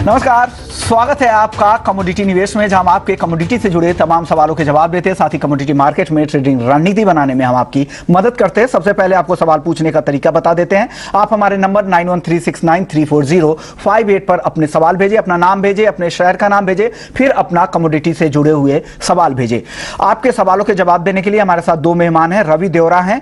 नमस्कार, स्वागत है आपका कमोडिटी निवेश में, जहां हम आपके कमोडिटी से जुड़े तमाम सवालों के जवाब देते हैं। साथ ही कमोडिटी मार्केट में ट्रेडिंग रणनीति बनाने में हम आपकी मदद करते हैं। सबसे पहले आपको सवाल पूछने का तरीका बता देते हैं। आप हमारे नंबर 9136934058 पर अपने सवाल भेजें, अपना नाम भेजें, अपने शहर का नाम भेजें, फिर अपना कमोडिटी से जुड़े हुए सवाल भेजें। आपके सवालों के जवाब देने के लिए हमारे साथ दो मेहमान हैं। रवि देवरा हैं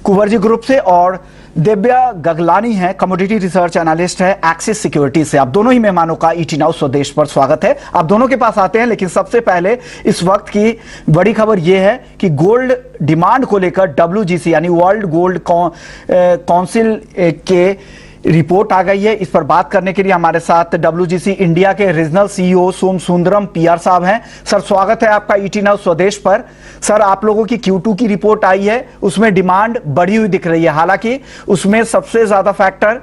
कुंवरजी ग्रुप से और दिव्या गगलानी है, कमोडिटी रिसर्च एनालिस्ट है एक्सिस सिक्योरिटीज से। आप दोनों ही मेहमानों का ईटी नाउ स्वदेश पर स्वागत है। आप दोनों के पास आते हैं, लेकिन सबसे पहले इस वक्त की बड़ी खबर यह है कि गोल्ड डिमांड को लेकर WGC यानी वर्ल्ड गोल्ड काउंसिल के रिपोर्ट आ गई है। इस पर बात करने के लिए हमारे साथ WGC इंडिया के रीजनल CEO सोम सुंदरम PR साहब हैं। सर, स्वागत है आपका ईटी नाउ स्वदेश पर। सर, आप लोगों की Q2 की रिपोर्ट आई है, उसमें डिमांड बढ़ी हुई दिख रही है। हालांकि उसमें सबसे ज्यादा फैक्टर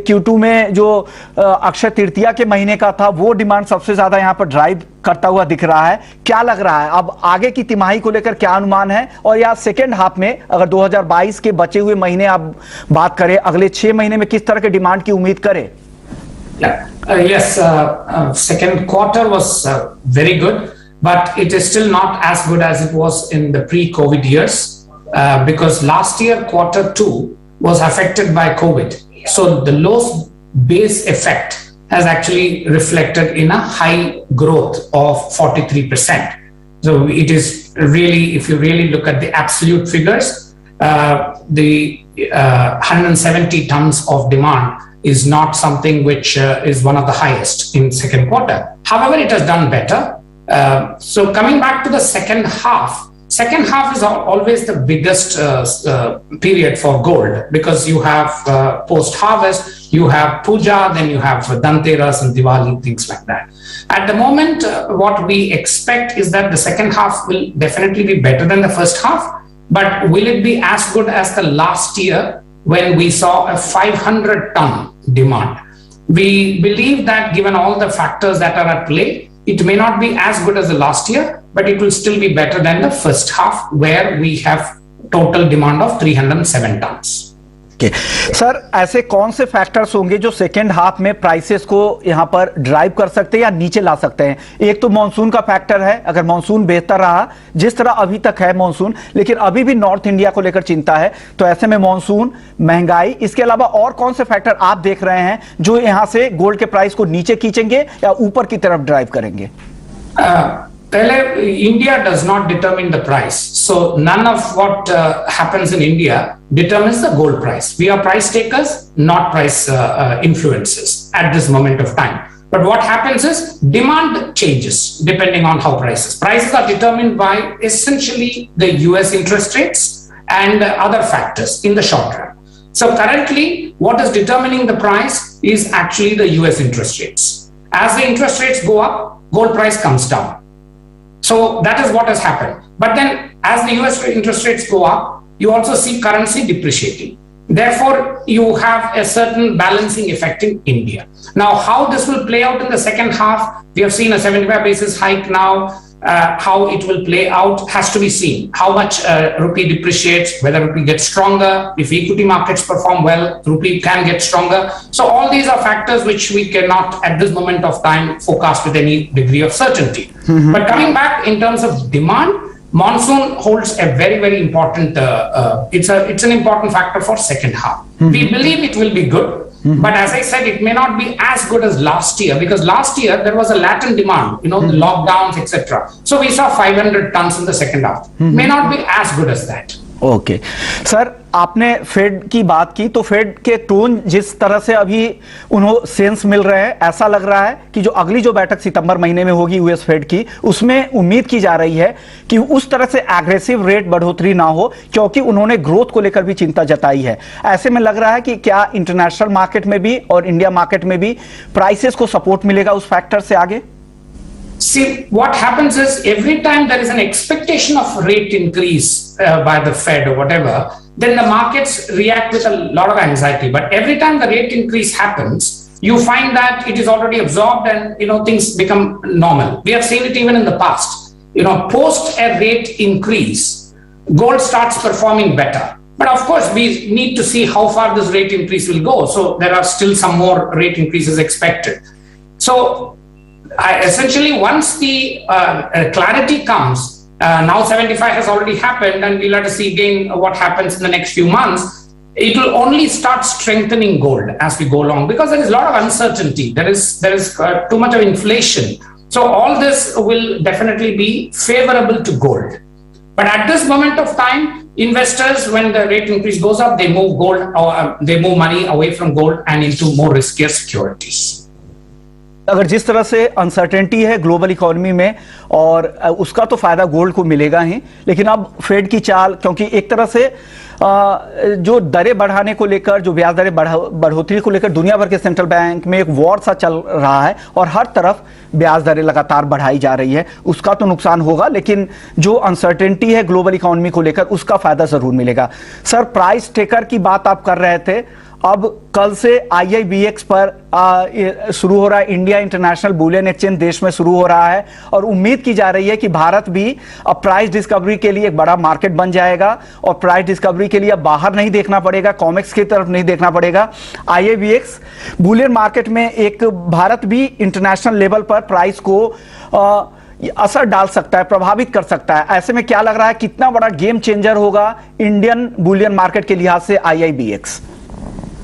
Q2 में जो अक्षय तृतीया के महीने का था, वो डिमांड सबसे ज्यादा यहां पर ड्राइव करता हुआ दिख रहा है। क्या लग रहा है अब आगे की तिमाही को लेकर, क्या अनुमान है? और या सेकेंड हाफ में अगर 2022 के बचे हुए महीने आप बात करें, अगले 6 महीने में किस तरह के डिमांड की उम्मीद करें? Second quarter was very good, but it is still not as good as it was in the pre-COVID years, because last year quarter 2 was affected by COVID. So the low base effect has actually reflected in a high growth of 43%. So it is really, if you really look at the absolute figures, the 170 tons of demand is not something which is one of the highest in second quarter. However, it has done better. So coming back to the second half is always the biggest period for gold, because you have post-harvest, you have puja, then you have Dhanteras and Diwali, things like that. At the moment, what we expect is that the second half will definitely be better than the first half, but will it be as good as the last year when we saw a 500-ton demand? We believe that given all the factors that are at play, it may not be as good as the last year, but it will still be better than the first half, where we have total demand of 307 tons. Sir, ऐसे कौन से factors होंगे जो second half में prices को यहां पर drive कर सकते हैं या नीचे ला सकते हैं? एक तो मॉनसून का फैक्टर है। अगर मॉनसून बेहतर रहा, जिस तरह अभी तक है मॉनसून, लेकिन अभी भी नॉर्थ इंडिया को लेकर चिंता है, तो ऐसे में मॉनसून, महंगाई, इसके अलावा और कौन से फैक्टर आप देख रहे हैं जो यहां से गोल्ड के प्राइस को नीचे खींचेंगे या ऊपर की तरफ ड्राइव करेंगे? India does not determine the price. So none of what happens in India determines the gold price. We are price takers, not price influencers at this moment of time. But what happens is demand changes depending on how prices are determined by essentially the US interest rates and other factors in the short run. So currently, what is determining the price is actually the US interest rates. As the interest rates go up, gold price comes down. So that is what has happened. But then as the US interest rates go up, you also see currency depreciating. Therefore, you have a certain balancing effect in India. Now, how this will play out in the second half, we have seen a 75 basis hike now. How it will play out has to be seen. How much rupee depreciates, whether rupee gets stronger, if equity markets perform well, rupee can get stronger. So all these are factors which we cannot at this moment of time forecast with any degree of certainty. But coming back in terms of demand, monsoon holds a very, very important, it's an important factor for second half. We believe it will be good. But as I said, it may not be as good as last year, because last year there was a latent demand, the lockdowns, etc. So we saw 500 tons in the second half. May not be as good as that. Okay sir, आपने fade की बात की, तो fade के tone जिस तरह से अभी उन्होंने सेंस मिल रहे हैं, ऐसा लग रहा है कि जो अगली जो बैठक सितंबर महीने में होगी यूएस फेड की, उसमें उम्मीद की जा रही है कि उस तरह से एग्रेसिव रेट बढ़ोतरी ना हो, क्योंकि उन्होंने ग्रोथ को लेकर भी चिंता जताई है। ऐसे में लग रहा है कि क्या इंटरनेशनल मार्केट में भी और इंडिया मार्केट में भी प्राइसेस को सपोर्ट मिलेगा उस फैक्टर से आगे? See, what happens is every time there is an expectation of rate increase by the Fed or whatever, then the markets react with a lot of anxiety. But every time the rate increase happens, you find that it is already absorbed and things become normal. We have seen it even in the past. Post a rate increase, gold starts performing better. But of course, we need to see how far this rate increase will go. So there are still some more rate increases expected. So essentially, once the clarity comes, now 75 has already happened, and we'll have to see again what happens in the next few months. It will only start strengthening gold as we go along, because there is a lot of uncertainty. There is too much of inflation. So all this will definitely be favorable to gold. But at this moment of time, investors, when the rate increase goes up, they move gold, or they move money away from gold and into more riskier securities. अगर जिस तरह से uncertainty है global economy में, और उसका तो फायदा गोल्ड को मिलेगा ही, लेकिन अब फेड की चाल, क्योंकि एक तरह से जो दरें बढ़ाने को लेकर, जो ब्याज दरें बढ़ोतरी को लेकर दुनिया भर के सेंट्रल बैंक में एक वॉर सा चल रहा है और हर तरफ ब्याज दरें लगातार बढ़ाई जा रही है, उसका तो नुकसान होगा, लेकिन जो अनसर्टेनिटी है ग्लोबल इकोनॉमी को लेकर उसका फायदा जरूर मिलेगा। सर, प्राइस टेकर की बात आप कर रहे थे, अब कल से IIBX पर शुरू हो रहा है, इंडिया इंटरनेशनल बुलियन एक्सचेंज देश में शुरू हो रहा है, और उम्मीद की जा रही है कि भारत भी अब प्राइस डिस्कवरी के लिए एक बड़ा मार्केट बन जाएगा, और प्राइस डिस्कवरी के लिए अब बाहर नहीं देखना पड़ेगा, कॉमेक्स की तरफ नहीं देखना पड़ेगा। IIBX बुलियन मार्केट में एक भारत भी इंटरनेशनल लेवल पर प्राइस को असर डाल सकता है, प्रभावित कर सकता है। ऐसे में क्या लग रहा है, कितना बड़ा गेम चेंजर होगा इंडियन बुलियन मार्केट के लिहाज से IIBX?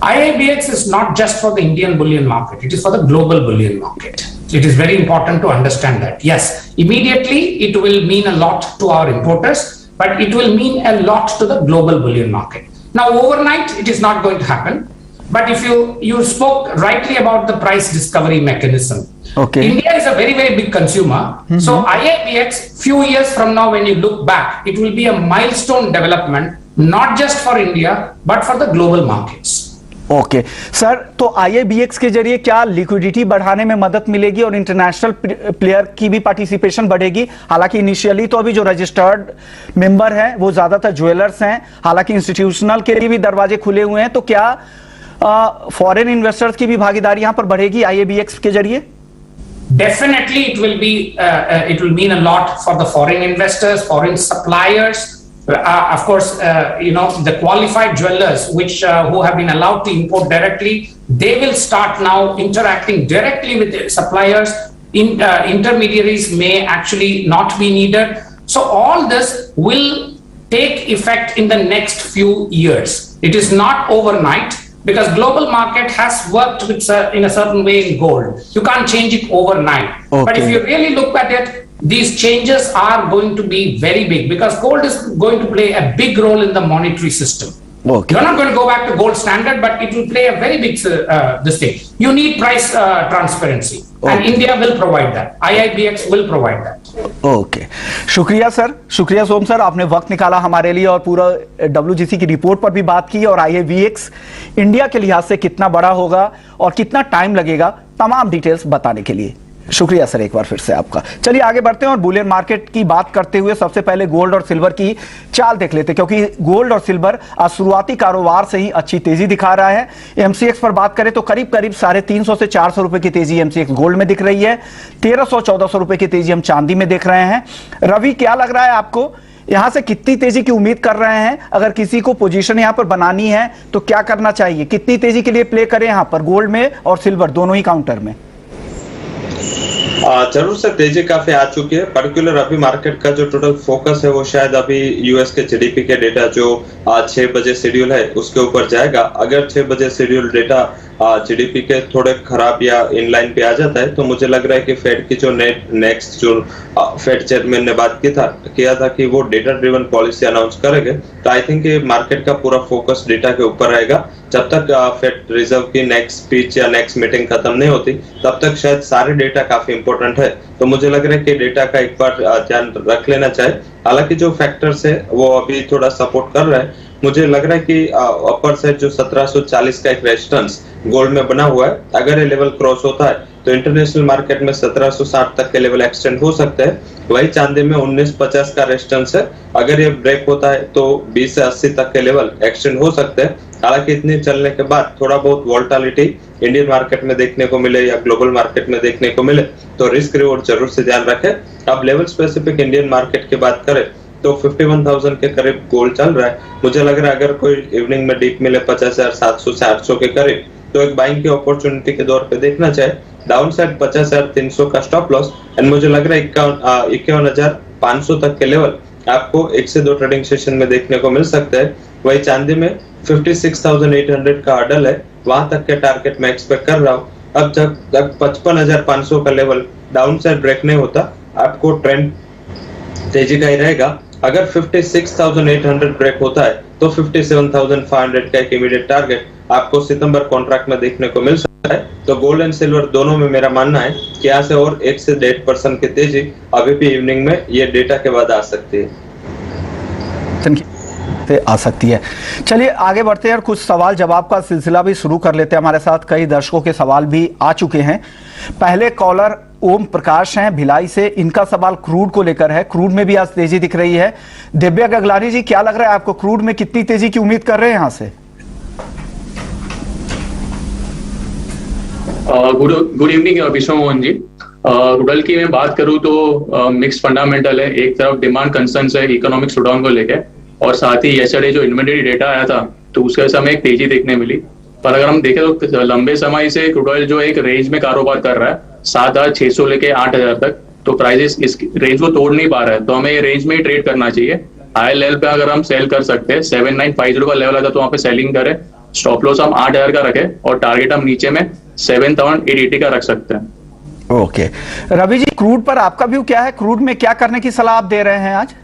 IIBX is not just for the Indian bullion market, it is for the global bullion market. It is very important to understand that. Yes, immediately it will mean a lot to our importers, but it will mean a lot to the global bullion market. Now, overnight, it is not going to happen. But if you spoke rightly about the price discovery mechanism. Okay. India is a very, very big consumer. So IIBX, few years from now, when you look back, it will be a milestone development, not just for India, but for the global markets. Okay sir, तो IIBX के जरिए क्या liquidity बढ़ाने में मदद मिलेगी और international player की भी पार्टिसिपेशन बढ़ेगी? हालांकि इनिशियली तो अभी जो रजिस्टर्ड मेंबर हैं वो ज्यादातर ज्वेलर्स हैं, हालांकि इंस्टीट्यूशनल के लिए भी दरवाजे खुले हुए हैं, तो क्या फॉरेन इन्वेस्टर्स की भी भागीदारी यहां पर बढ़ेगी IIBX के जरिए? Definitely it will mean a lot for the foreign investors, foreign suppliers. Of course, the qualified jewelers who have been allowed to import directly, they will start now interacting directly with the suppliers. Intermediaries may actually not be needed. So all this will take effect in the next few years. It is not overnight, because global market has worked in a certain way in gold. You can't change it overnight. Okay. But if you really look at it, these changes are going to be very big, because gold is going to play a big role in the monetary system. Okay. You're not going to go back to gold standard, but it will play a very big this thing. You need price transparency, and India will provide that. IIBX will provide that. Okay, शुक्रिया sir, शुक्रिया सोम sir, आपने वक्त निकाला हमारे लिए और पूरा WGC की रिपोर्ट पर भी बात की, और IIBX इंडिया के लिहाज से कितना बड़ा होगा और कितना टाइम लगेगा, तमाम डिटेल्स बताने के लिए शुक्रिया सर एक बार फिर से आपका। चलिए आगे बढ़ते हैं और बुलियन मार्केट की बात करते हुए सबसे पहले गोल्ड और सिल्वर की चाल देख लेते हैं, क्योंकि गोल्ड और सिल्वर आज शुरुआती कारोबार से ही अच्छी तेजी दिखा रहा है। MCX पर बात करें तो करीब करीब 350 से 400 रुपए की तेजी MCX गोल्ड में दिख रही है, 1300-1400 रुपए की तेजी हम चांदी में देख रहे हैं। रवि, क्या लग रहा है आपको, यहां से कितनी तेजी की उम्मीद कर रहे हैं? अगर किसी को पोजीशन यहां पर बनानी है तो क्या करना चाहिए, कितनी तेजी के लिए प्ले करें यहां पर गोल्ड में और सिल्वर दोनों ही काउंटर में? जरूर से तेजी काफी आ चुकी है। पर्टिकुलर अभी मार्केट का जो टोटल फोकस है वो शायद अभी यूएस के जीडीपी के डेटा जो 6 बजे शेड्यूल है उसके ऊपर जाएगा। अगर 6 बजे शेड्यूल डेटा जीडीपी के थोड़े खराब या इनलाइन पे आ जाता है तो मुझे लग रहा है कि फेड की जो नेक्स्ट जो फेड चेयरमैन ने बात किया था कि वो डेटा ड्रिवन पॉलिसी अनाउंस करेंगे, तो आई थिंक मार्केट का पूरा फोकस डेटा के ऊपर रहेगा। जब तक फेड रिजर्व की नेक्स्ट स्पीच या नेक्स्ट मीटिंग खत्म नहीं होती तब तक शायद सारे डेटा काफी इंपॉर्टेंट है, तो मुझे लग रहा है कि डेटा का एक बार ध्यान रख लेना चाहिए। हालांकि जो फैक्टर्स है वो अभी थोड़ा सपोर्ट कर रहा है। मुझे लग रहा है कि अपर साइड जो 1740 का एक रेजिस्टेंस गोल्ड में बना हुआ है, अगर ये लेवल क्रॉस होता है तो इंटरनेशनल मार्केट में 1760 तक के लेवल एक्सटेंड हो सकते हैं। वही चांदी में 1950 का रेजिस्टेंस है, अगर ये ब्रेक होता है तो 20 से 80 तक के लेवल एक्सटेंड हो सकते हैं। हालांकि इतने चलने के बाद थोड़ा बहुत वोलेटिलिटी इंडियन मार्केट में देखने को मिले या ग्लोबल मार्केट में देखने को मिले तो रिस्क रिवॉर्ड जरूर से ध्यान रखें। अब लेवल स्पेसिफिक इंडियन मार्केट की बात करें तो 51,000 के करीब गोल्ड चल रहा है। मुझे लग रहा है अगर कोई इवनिंग में डीप मिले 50,700 से 800 के करीब, तो एक बाइंग की अपॉर्चुनिटी के तौर पे देखना चाहिए। डाउन साइड 50,300 का स्टॉप लॉस एंड मुझे लग रहा है 51,500 तक के लेवल आपको 1 से 2 ट्रेडिंग सेशन में देखने को मिल सकता है। वही चांदी में 56,800 का हर्डल है, वहां तक के टारगेट मैं एक्सपेक्ट कर रहा हूँ। अब जब तक 55,500 का लेवल डाउन साइड ब्रेक नहीं होता, आपको ट्रेंड तेजी का ही रहेगा। अगर 56,800 ब्रेक होता है तो 57,500 का एक इमीडिएट टारगेट आपको सितंबर कॉन्ट्रैक्ट में देखने को मिल सकता है। तो गोल्ड एंड सिल्वर दोनों में मेरा मानना है कि यहाँ से और 1 से 1.5% की तेजी अभी भी इवनिंग में ये डेटा के बाद आ सकती है। आ सकती है। चलिए आगे बढ़ते हैं और कुछ सवाल जवाब का सिलसिला भी शुरू कर लेते हैं। हमारे साथ कई दर्शकों के सवाल भी आ चुके हैं। पहले कॉलर ओम प्रकाश हैं भिलाई से, इनका सवाल क्रूड को लेकर है। क्रूड में भी आज तेजी दिख रही है। दिव्या गगलानी जी, क्या लग रहा है आपको, क्रूड में कितनी तेजी की उम्मीद कर रहे हैं यहां से? गुड इवनिंग विश्व मोहन जी। रूडल की मैं बात करूं तो मिक्स फंडामेंटल है। एक तरफ डिमांड कंसर्न्स है इकोनॉमिक स्लोडाउन को लेकर, और साथ ही यस्टरडे जो इन्वेंटरी डेटा आया था तो उसके समय एक तेजी देखने मिली। पर अगर हम देखें तो लंबे समय से क्रूड ऑयल जो एक रेंज में कारोबार कर रहा है 7,600 लेके 8,000 तक, तो प्राइसेस इस रेंज को तोड़ नहीं पा रहा है। तो हमें ये रेंज में ही ट्रेड करना चाहिए। हाई लेवल पे अगर हम सेल कर सकते हैं, 7,950 का लेवल आता तो वहां पे सेलिंग करें। स्टॉप लॉस हम 8,000 का रखें और टारगेट हम नीचे में 7,880 का रख सकते हैं। ओके रवि जी, क्रूड पर आपका व्यू क्या है? क्रूड में क्या करने की सलाह आप दे रहे हैं आज?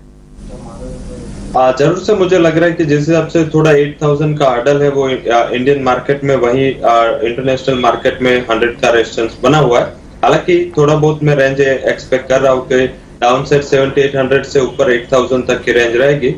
जरूर से मुझे लग रहा है कि जिस हिसाब से थोड़ा 8,000 का हर्डल है वो इंडियन मार्केट में, वही इंटरनेशनल मार्केट में 100 का रेजिस्टेंस बना हुआ है। हालांकि थोड़ा बहुत मैं रेंज एक्सपेक्ट कर रहा हूँ कि डाउन साइड 7,800 से ऊपर 8,000 तक की रेंज रहेगी।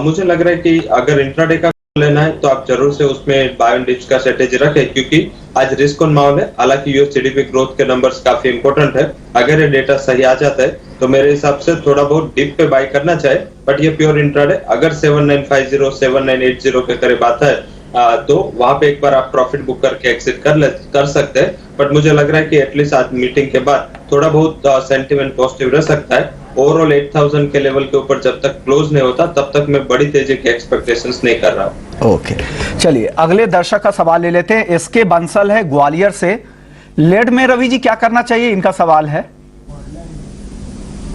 मुझे लग रहा है कि अगर इंट्राडे का लेना है तो आप जरूर से उसमें बाय एंड डिप्स का स्ट्रेटेजी रखें, क्योंकि आज रिस्क ऑन माहौल है। हालांकि यूएस जीडीपी ग्रोथ के नंबर्स काफी इंपॉर्टेंट है। अगर ये डेटा सही आ जाता है तो मेरे हिसाब से थोड़ा बहुत डिप पे बाय करना चाहिए, बट ये प्योर इंट्राडे। अगर 7,950 7,980 के करीब आता है तो वहां पे एक बार आप प्रॉफिट बुक करके एक्सिट कर सकते हैं। बट मुझे लग रहा है कि एटलीस्ट आज मीटिंग के बाद थोड़ा बहुत सेंटिमेंट पॉजिटिव रह सकता है। ओवरऑल 8,000 के लेवल के ऊपर जब तक क्लोज नहीं होता तब तक मैं बड़ी तेजी के एक्सपेक्टेशंस नहीं कर रहा हूं। ओके चलिए अगले दर्शक का सवाल ले लेते हैं। एसके बंसल है ग्वालियर से। लेड में रवि जी क्या करना चाहिए, इनका सवाल है।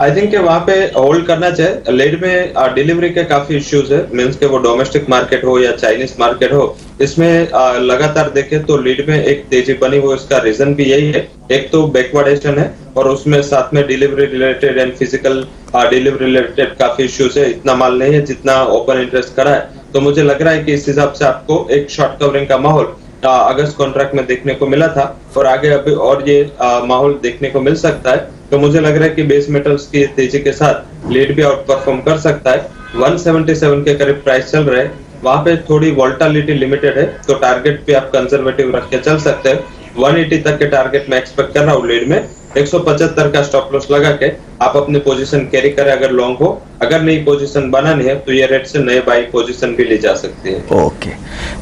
आई थिंक वहां पे होल्ड करना चाहिए। लेड में डिलीवरी के काफी इश्यूज है, मींस के वो डोमेस्टिक मार्केट हो या चाइनीज मार्केट हो, इसमें लगातार देखें तो लीड में एक तेजी बनी हुई। इसका रीजन भी यही है, एक तो बैकवर्डेशन है और उसमें साथ में delivery related and physical delivery related काफी इश्यूज है। इतना माल नहीं है जितना ओपन इंटरेस्ट करा है। तो मुझे लग रहा है कि इस हिसाब से आपको एक शॉर्ट कवरिंग का माहौल अगस्त कॉन्ट्रैक्ट में देखने को मिला था और आगे अभी और ये माहौल देखने को मिल सकता है। तो मुझे लग रहा है कि बेस मेटल्स की तेजी के साथ लीड भी आउट परफॉर्म कर सकता है। 177 के करीब प्राइस चल रहे हैं, वहां पे थोड़ी वोल्टालिटी लिमिटेड है, तो टारगेट पे आप कंजर्वेटिव रख के चल सकते हैं। 180 तक के टारगेट मैं एक्सपेक्ट कर रहा हूँ लीड में। 175 का स्टॉप लॉस लगा के आप अपनी पोजीशन कैरी करें अगर लॉन्ग हो। अगर नई पोजीशन बनानी है तो ये रेट से नए बाई पोजीशन भी ली जा सकती है। ओके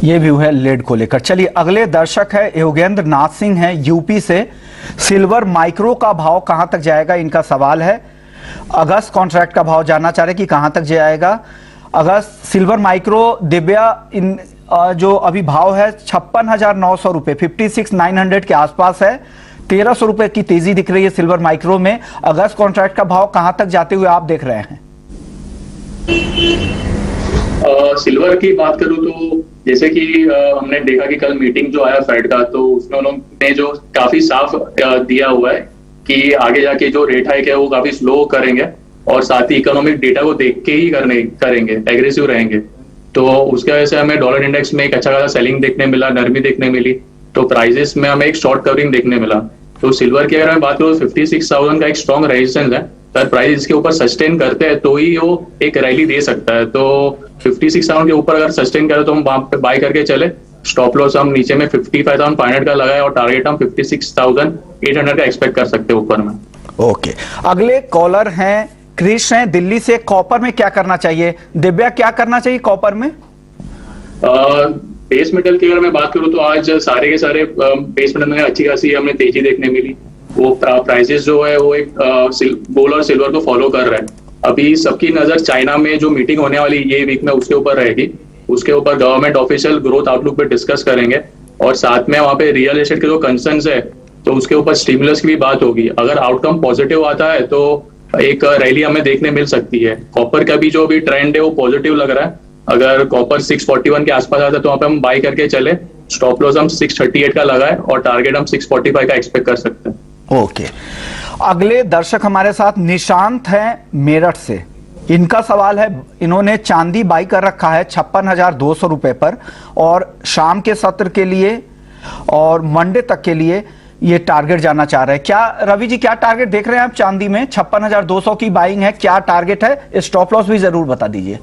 ये व्यू है लेड को लेकर। चलिए अगले दर्शक है योगेंद्र नाथ सिंह है यूपी से। सिल्वर माइक्रो का भाव कहां तक जाएगा, इनका सवाल है। अगस्त कॉन्ट्रैक्ट का भाव जानना चाह रहे कि कहां तक जाएगा अगस्त सिल्वर माइक्रो। दिव्या इन जो अभी भाव है 56,900 रुपए, 56,900 के आसपास है। 1,300 रुपए की तेजी दिख रही है सिल्वर माइक्रो में। अगस्त कॉन्ट्रैक्ट का भाव कहां तक जाते हुए आप देख रहे हैं? सिल्वर की बात करूं तो जैसे कि हमने देखा कि कल मीटिंग जो आया फेड का, तो उसमें उन्होंने जो काफी साफ दिया हुआ है कि आगे जाके जो रेट हाइक है वो काफी स्लो करेंगे और साथ ही इकोनॉमिक डेटा को देख के ही करेंगे, एग्रेसिव रहेंगे। तो उसके वजह से हमें डॉलर इंडेक्स में एक अच्छा खासा सेलिंग देखने मिला, नरमी देखने मिली। तो प्राइजेस में हमें एक शॉर्ट कवरिंग देखने मिला। तो सिल्वर की अगर मैं बात करूँ 56,000 का एक स्ट्रॉन्ग रेजिस्टेंस है। अगर प्राइस इसके ऊपर सस्टेन करते हैं तो ही वो एक रैली दे सकता है। तो 56,000 के ऊपर अगर सस्टेन करें तो हम वहां पे बाय करके चले। स्टॉप लॉस हम नीचे में 55,500 का लगाए और टारगेट हम 56,800 का एक्सपेक्ट कर सकते हैं ऊपर में। ओके अगले कॉलर हैं क्रिश हैं दिल्ली से। कॉपर में क्या करना चाहिए दिव्या, क्या करना चाहिए कॉपर में? बेस मेटल की अगर मैं बात करूं तो आज सारे के सारे बेस मेटल में अच्छी खासी हमें तेजी देखने मिली। वो प्राइसेस जो है वो एक गोल्ड और सिल्वर को फॉलो कर रहा है। अभी सबकी नजर चाइना में जो मीटिंग होने वाली ये वीक में उसके ऊपर रहेगी। उसके ऊपर गवर्नमेंट ऑफिशियल ग्रोथ आउटलुक पे डिस्कस करेंगे और साथ में वहाँ पे रियल एस्टेट के जो कंसर्न्स है तो उसके ऊपर स्टिमुलस की भी बात होगी। अगर आउटकम पॉजिटिव आता है तो एक रैली हमें देखने मिल सकती है। कॉपर का भी जो अभी ट्रेंड है वो पॉजिटिव लग रहा है। अगर कॉपर 641 के आसपास आता है तो वहाँ पे हम बाई करके चले। स्टॉप लॉस हम 638 का लगाए और टारगेट हम 645 का एक्सपेक्ट कर सकते हैं। ओके, अगले दर्शक हमारे साथ निशांत हैं मेरठ से। इनका सवाल है, इन्होंने चांदी बाई कर रखा है 56,200 रुपए पर और शाम के सत्र के लिए और मंडे तक के लिए ये टारगेट जाना चाह रहे हैं। क्या रवि जी, क्या टारगेट देख रहे हैं आप चांदी में? 56,200 की बाइंग है, क्या टारगेट है? स्टॉप लॉस भी जरूर बता दीजिए।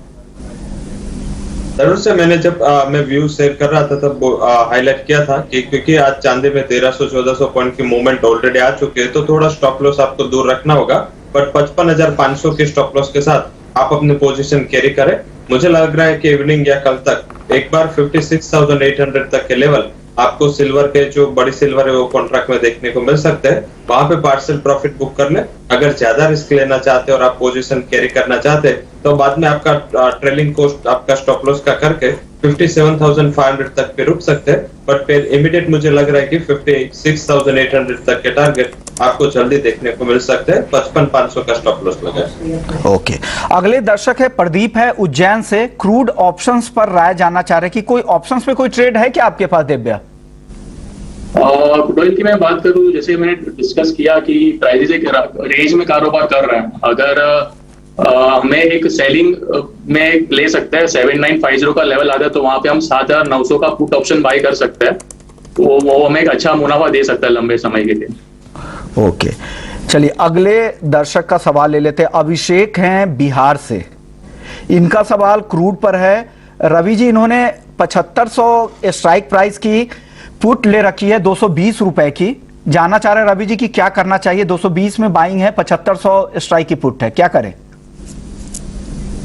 जरूर से मैंने जब मैं व्यू शेयर कर रहा था तब हाईलाइट किया था कि क्योंकि आज चांदी में 1300-1400 पॉइंट की मूवमेंट ऑलरेडी आ चुकी है तो थोड़ा स्टॉप लॉस आपको दूर रखना होगा। बट 55,500 के स्टॉप लॉस के साथ आप अपनी पोजीशन कैरी करें। मुझे लग रहा है कि इवनिंग या कल तक एक बार 56,800 तक के लेवल आपको सिल्वर के जो बड़ी सिल्वर है वो कॉन्ट्रैक्ट में देखने को मिल सकते हैं। वहां पे पार्शियल प्रॉफिट बुक कर ले। अगर ज्यादा रिस्क लेना चाहते हैं और आप पोजीशन कैरी करना चाहते हैं तो बाद में आपका ट्रेलिंग कॉस्ट आपका स्टॉप लॉस का करके 57,500 तक पे रुक सकते हैं। बट फिर इमीडिएट मुझे लग रहा है कि 56,800 तक के टारगेट आपको जल्दी देखने को मिल सकते हैं। 55,500 का स्टॉप लॉस लगा। ओके, अगले दर्शक है प्रदीप है उज्जैन से। क्रूड ऑप्शंस पर राय जानना चाह रहे हैं कि कोई ऑप्शंस पे कोई ट्रेड है क्या आपके पास दिव्या? क्रूड ऑयल की मैं बात करूं, जैसे मैंने डिस्कस किया कि प्राइसेस एक रेंज में कारोबार कर रहे हैं। अगर हमें एक सेलिंग में ले सकते हैं 7950 का लेवल आता है तो वहां पे हम 7,900 का पुट ऑप्शन बाई कर सकते हैं। तो वो हमें एक अच्छा मुनाफा दे सकता है लंबे समय के लिए। ओके, चलिए अगले दर्शक का सवाल ले लेते हैं। अभिषेक हैं बिहार से। इनका सवाल क्रूड पर है। रवि जी, इन्होंने 7500 स्ट्राइक प्राइस की पुट ले रखी है 220 रुपए की। जानना चाह रहे हैं रवि जी की क्या करना चाहिए? 220 में बाइंग है, 7500 स्ट्राइक की पुट है, क्या करें?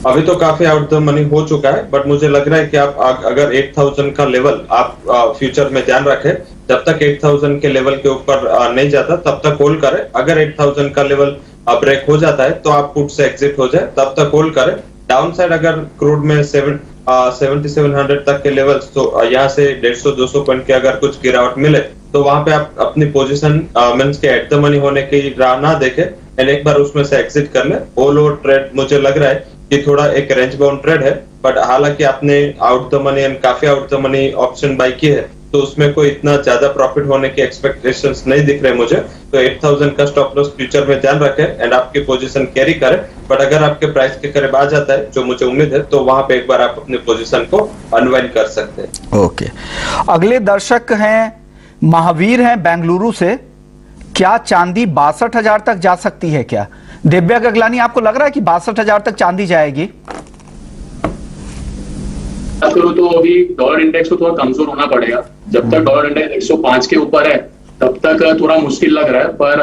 अभी तो काफी आउट द मनी हो चुका है बट मुझे लग रहा है कि आप अगर 8,000 का लेवल आप फ्यूचर में ध्यान रखें। जब तक 8,000 के लेवल के ऊपर नहीं जाता तब तक होल्ड करें। अगर 8,000 का लेवल ब्रेक हो जाता है तो आप पुट से एग्जिट हो जाए, तब तक होल्ड करें। डाउन साइड अगर क्रूड में 7,700 तक के लेवल तो यहाँ से 150-200 पॉइंट के अगर कुछ गिरावट मिले तो वहां पे आप अपनी पोजीशन मींस के एट द मनी होने की राह ना देखें एंड एक बार उसमें से एग्जिट कर ले। ऑल ओवर ट्रेड मुझे लग रहा है कि थोड़ा एक रेंज बाउंड ट्रेड है बट हालांकि आपने आउट द मनी एंड काफी out the money option buy की है तो उसमें कोई इतना ज्यादा प्रॉफिट होने की एक्सपेक्टेशंस नहीं दिख रहे मुझे। तो 8,000 का स्टॉप लॉस फ्यूचर में ध्यान रखें एंड आपकी पोजीशन कैरी करें। बट अगर आपके प्राइस के करीब आ जाता है जो मुझे उम्मीद है तो वहां पे एक बार आप अपनी पोजीशन को अनवाइंड कर सकते हैं। ओके, अगले दर्शक हैं महावीर हैं बेंगलुरु से। क्या चांदी 62,000 तक जा सकती है क्या? दिव्या गगलानी, आपको लग रहा है कि 62,000 तक चांदी जाएगी? करो तो अभी डॉलर इंडेक्स को थोड़ा कमजोर होना पड़ेगा। जब तक डॉलर इंडेक्स 105 के ऊपर है तब तक थोड़ा मुश्किल लग रहा है। पर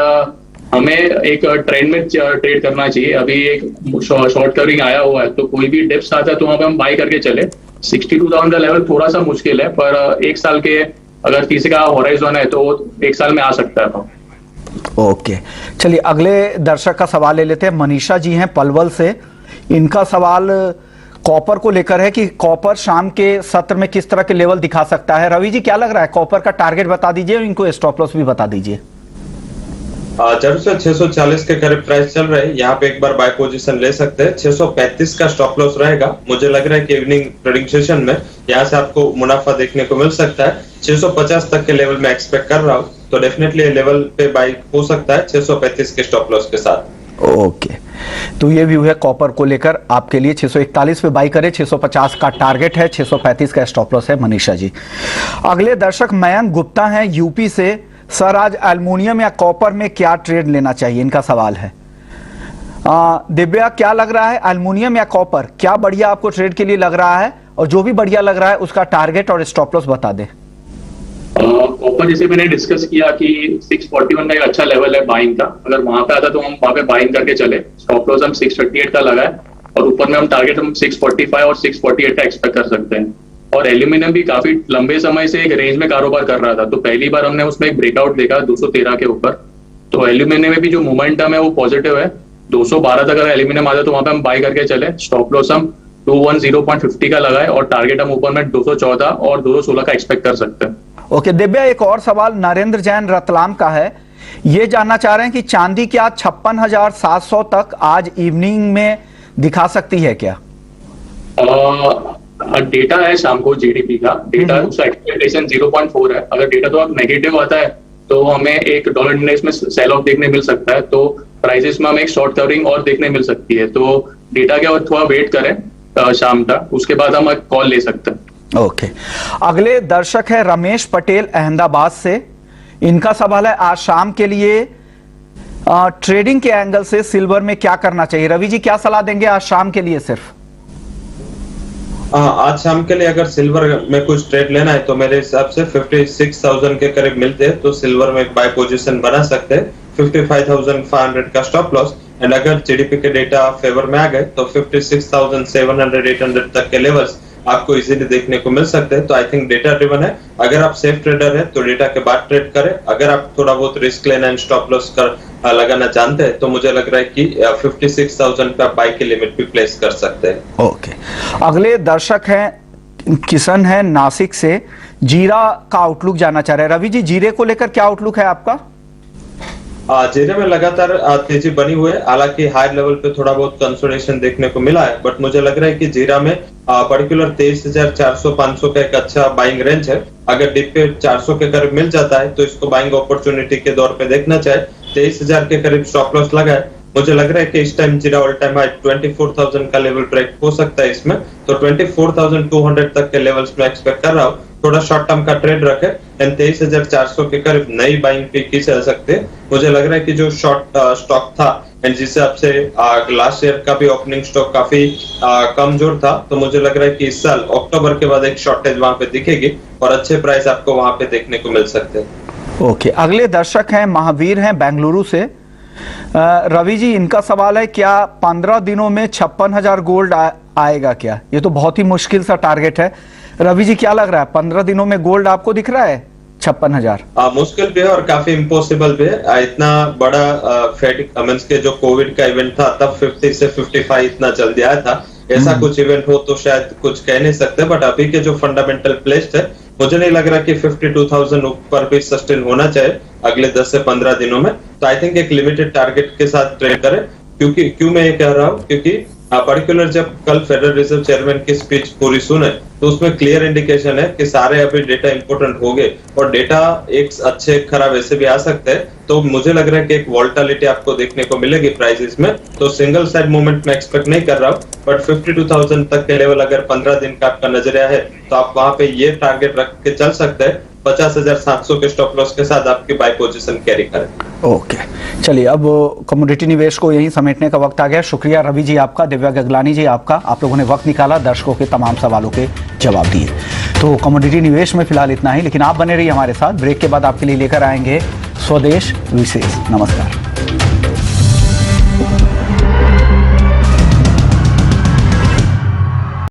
हमें एक ट्रेंड में ट्रेड करना चाहिए। अभी एक शॉर्ट कवरिंग आया हुआ है तो कोई भी डिप्स आता है तो वहां पे हम बाई करके चले। 62,000 का लेवल थोड़ा सा मुश्किल है पर एक साल के अगर तीसरे का होराइजन है तो एक साल में आ सकता है। ओके, चलिए अगले दर्शक का सवाल ले लेते हैं। मनीषा जी हैं पलवल से। इनका सवाल कॉपर को लेकर है कि कॉपर शाम के सत्र में किस तरह के लेवल दिखा सकता है। रवि जी, क्या लग रहा है? कॉपर का टारगेट बता दीजिए और इनको स्टॉप लॉस भी बता दीजिए। जरूर से 640 के करीब प्राइस चल रहे हैं, यहाँ पे एक बार बाय पोजीशन ले सकते हैं। 635 का स्टॉप लॉस रहेगा। मुझे लग रहा है कि इवनिंग ट्रेडिंग सेशन में यहाँ से आपको मुनाफा देखने को मिल सकता है। 650 तक के लेवल में एक्सपेक्ट कर रहा हूँ तो डेफिनेटली लेवल पे बाय हो सकता है 635 के स्टॉप लॉस के साथ। ओके, तो ये व्यू है कॉपर को लेकर आपके लिए। 641 पे बाई करें, 650 का टारगेट है, 635 का स्टॉप लॉस है। मनीषा जी, अगले दर्शक मयंक गुप्ता हैं यूपी से। सर, आज एल्युमिनियम या कॉपर में क्या ट्रेड लेना चाहिए? इनका सवाल है। दिव्या, क्या लग रहा है, एल्युमिनियम या कॉपर, क्या बढ़िया आपको ट्रेड के लिए लग रहा है? और जो भी बढ़िया लग रहा है उसका टारगेट और स्टॉप लॉस बता दें। कॉपर जैसे मैंने डिस्कस किया कि 641 का एक अच्छा लेवल है बाइंग का। अगर वहां पे आता तो हम वहां पे बाइंग करके चले। स्टॉप लॉस हम 638 का लगाए और ऊपर में हम टारगेट 645 और 648 का एक्सपेक्ट कर सकते हैं। और एल्यूमिनियम भी काफी लंबे समय से एक रेंज में कारोबार कर रहा था तो पहली बार हमने उसमें एक ब्रेकआउट देखा 213 के ऊपर। तो एल्यूमिनियम में भी जो मोमेंटम है वो पॉजिटिव है। 212 तक अगर एल्यूमिनियम आ जाए तो वहां पे हम बाय करके चले। स्टॉप लॉस हम 210.50 का लगाए और टारगेट हम ऊपर में 214 और 216 का एक्सपेक्ट कर सकते हैं। ओके दिव्या, एक और सवाल नरेंद्र जैन रतलाम का है। ये जानना चाह रहे हैं कि चांदी क्या 56,700 तक आज इवनिंग में दिखा सकती है क्या? डेटा है शाम को जीडीपी का डेटा, उसका एक्सपेक्टेशन 0.4 है। अगर डेटा तो अब नेगेटिव आता है तो हमें एक डॉलर इंडेक्स में सेल ऑफ देखने मिल सकता है, तो प्राइसेस में हमें एक शॉर्ट कवरिंग और देखने मिल सकती है। तो डेटा के और थोड़ा वेट करें शाम तक, उसके बाद हम कॉल ले सकते हैं। ओके अगले दर्शक है रमेश पटेल अहमदाबाद से। इनका सवाल है आज शाम के लिए ट्रेडिंग के एंगल से सिल्वर में क्या करना चाहिए? रवि जी क्या सलाह देंगे आज शाम के लिए? सिर्फ आज शाम के लिए अगर सिल्वर में कुछ ट्रेड लेना है तो मेरे हिसाब से 56,000 के करीब मिलते हैं तो सिल्वर में एक बाय पोजीशन बना सकते हैं। 55,500 का स्टॉप लॉस, एंड अगर जीडीपी के डेटा फेवर में आ गए तो 56,700-800 तक के लेवल्स आपको इजीली देखने को मिल सकते हैं। तो आई थिंक डेटा ड्रिवन है। अगर आप सेफ ट्रेडर है तो डेटा के बाद ट्रेड करें। अगर आप थोड़ा बहुत रिस्क लेना एंड स्टॉप लॉस कर लगाना जानते हैं तो मुझे लग रहा है कि 56,000 पे आप बाय की लिमिट भी प्लेस कर सकते हैं। ओके अगले दर्शक हैं किशन है नासिक से। जीरा का आउटलुक जानना चाह रहे हैं। रवि जी जीरे को लेकर क्या आउटलुक है आपका? जीरे में लगातार तेजी बनी हुई है, हालांकि हाई लेवल पे थोड़ा बहुत कंसोलिडेशन देखने को मिला है, बट मुझे लग रहा है कि जीरा में पर्टिकुलर 23,400-500 का एक अच्छा बाइंग रेंज है। अगर डिप पे 400 के करीब मिल जाता है तो इसको बाइंग अपॉर्चुनिटी के दौर पे देखना चाहिए। 23,000 के करीब स्टॉप लॉस लगा है। मुझे लग रहा है कि इस टाइम जीरा ऑल टाइम हाई 24,000 का लेवल ब्रेक हो सकता है इसमें, तो 24,200 तक के लेवल्स में एक्सपेक्ट कर रहा हूँ। थोड़ा शॉर्ट टर्म का ट्रेड रखे एंड 23,400 के करीब नई बाइंग पे की चल सकते हैं। मुझे लग रहा है कि जो शॉर्ट स्टॉक था एंड जिस हिसाब से लास्ट ईयर का भी ओपनिंग स्टॉक काफी कमजोर था, तो मुझे लग रहा है कि इस साल अक्टूबर के बाद एक शॉर्टेज वहां पे दिखेगी और अच्छे प्राइस आपको वहां पे देखने को मिल सकते हैं। ओके अगले दर्शक हैं महावीर हैं बेंगलुरु से। रवि जी इनका सवाल है क्या 15 दिनों में 56,000 गोल्ड आएगा क्या? ये तो बहुत ही मुश्किल सा टारगेट है। रवि जी क्या लग रहा है 15 दिनों में गोल्ड आपको दिख रहा है 56,000? मुश्किल भी है और काफी इम्पॉसिबल भी है। इतना बड़ा फेड मींस के जो कोविड का इवेंट था तब 50 से 55 इतना जल्दी आया था। ऐसा कुछ इवेंट हो तो शायद कुछ कह नहीं सकते, बट अभी के जो फंडामेंटल प्लेस्ड है मुझे नहीं लग रहा कि 52,000 ऊपर भी सस्टेन होना चाहिए अगले 10 से 15 दिनों में। तो आई थिंक एक लिमिटेड टारगेट के साथ ट्रेड करें। क्यों मैं ये कह रहा हूँ, क्योंकि पर्टिकुलर जब कल फेडरल रिजर्व चेयरमैन की स्पीच पूरी सुने तो उसमें क्लियर इंडिकेशन है कि सारे अभी डेटा इंपोर्टेंट हो गए और डेटा एक अच्छे खराब ऐसे भी आ सकते हैं। तो मुझे लग रहा है कि एक वोलेटिलिटी आपको देखने को मिलेगी प्राइसेस में। तो सिंगल साइड मूवमेंट में एक्सपेक्ट नहीं कर रहा हूँ, बट 52,000 तक के लेवल अगर 15 दिन का आपका नजरिया है तो आप वहां पे ये टारगेट रख के चल सकते हैं। 50,700 के स्टॉप लॉस के साथ आपकी बाय पोजीशन कैरी करें। ओके चलिए अब कमोडिटी निवेश को यहीं समेटने का वक्त आ गया। शुक्रिया रवि जी आपका, दिव्या गगलानी जी आपका, आप लोगों ने वक्त निकाला, दर्शकों के तमाम सवालों के जवाब दिए। तो कमोडिटी निवेश में फिलहाल इतना ही, लेकिन आप बने रहिए हमारे साथ। ब्रेक के बाद आपके लिए लेकर आएंगे स्वदेश विशेष। नमस्कार।